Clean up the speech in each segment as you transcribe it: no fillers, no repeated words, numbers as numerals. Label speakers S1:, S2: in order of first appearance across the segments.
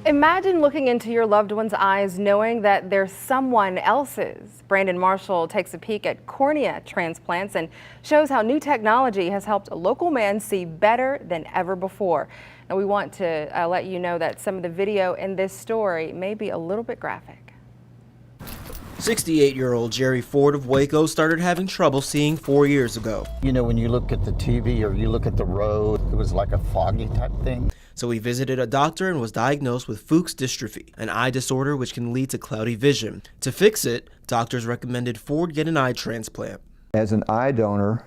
S1: Imagine looking into your loved one's eyes knowing that they're someone else's. Brandon Marshall takes a peek at cornea transplants and shows how new technology has helped a local man see better than ever before. Now, we want to let you know that some of the video in this story may be a little bit graphic.
S2: 68-year-old Jerry Ford of Waco started having trouble seeing 4 years ago.
S3: You know, when you look at the TV or you look at the road, it was like a foggy type thing.
S2: So he visited a doctor and was diagnosed with Fuchs dystrophy, an eye disorder which can lead to cloudy vision. To fix it, doctors recommended Ford get an eye transplant.
S4: As an eye donor,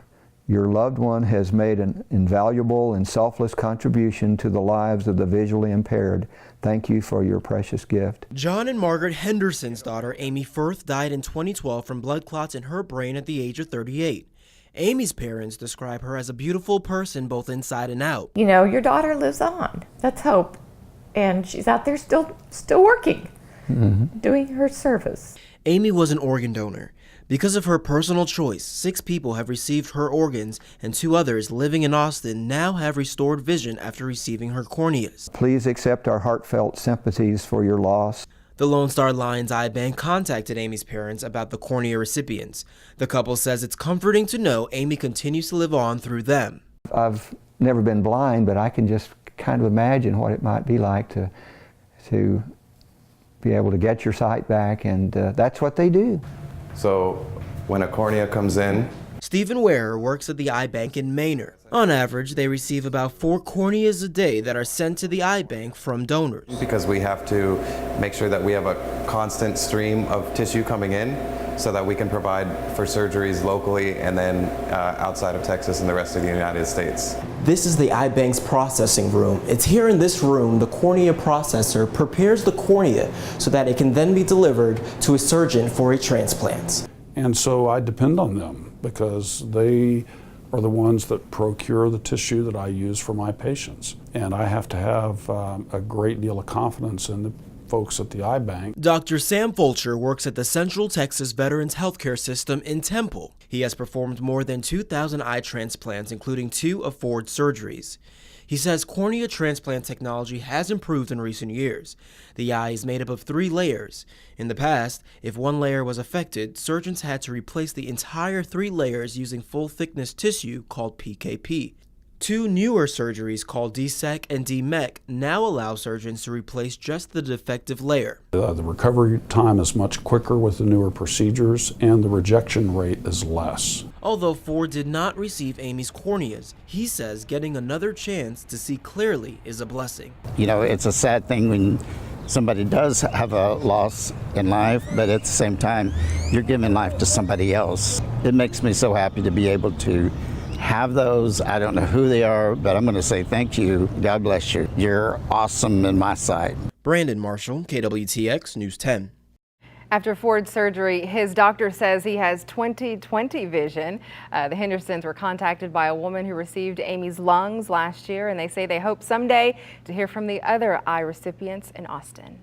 S4: your loved one has made an invaluable and selfless contribution to the lives of the visually impaired. Thank you for your precious gift.
S2: John and Margaret Henderson's daughter, Amy Firth, died in 2012 from blood clots in her brain at the age of 38. Amy's parents describe her as a beautiful person both inside and out.
S5: You know, your daughter lives on. That's hope. And she's out there still working, doing her service.
S2: Amy was an organ donor. Because of her personal choice, 6 people have received her organs, and 2 others living in Austin now have restored vision after receiving her corneas.
S4: Please accept our heartfelt sympathies for your loss.
S2: The Lone Star Lions Eye Bank contacted Amy's parents about the cornea recipients. The couple says it's comforting to know Amy continues to live on through them.
S4: I've never been blind, but I can just kind of imagine what it might be like to be able to get your sight back, and that's what they do.
S6: So when a cornea comes in,
S2: Stephen Ware works at the eye bank in Manor. On average, they receive about 4 corneas a day that are sent to the eye bank from donors.
S6: because we have to make sure that we have a constant stream of tissue coming in so that we can provide for surgeries locally and then outside of Texas and the rest of the United States.
S2: This is the eye bank's processing room. It's here in this room the cornea processor prepares the cornea so that it can then be delivered to a surgeon for a transplant.
S7: And so I depend on them because they are the ones that procure the tissue that I use for my patients. And I have to have a great deal of confidence in the folks at the eye bank.
S2: Dr. Sam Fulcher works at the Central Texas Veterans Healthcare System in Temple. He has performed more than 2,000 eye transplants, including 2 of Ford surgeries. He says cornea transplant technology has improved in recent years. The eye is made up of 3 layers. In the past, if one layer was affected, surgeons had to replace the entire 3 layers using full-thickness tissue called PKP. 2 newer surgeries called DSEC and DMEC now allow surgeons to replace just the defective layer.
S7: The recovery time is much quicker with the newer procedures, and the rejection rate is less.
S2: Although Ford did not receive Amy's corneas, he says getting another chance to see clearly is a blessing.
S3: You know, it's a sad thing when somebody does have a loss in life, but at the same time, you're giving life to somebody else. It makes me so happy to be able to have those. I don't know who they are, but I'm going to say thank you. God bless you. You're awesome in my sight.
S2: Brandon Marshall, KWTX News 10.
S1: After Ford's surgery, his doctor says he has 20/20 vision. The Hendersons were contacted by a woman who received Amy's lungs last year, and they say they hope someday to hear from the other eye recipients in Austin.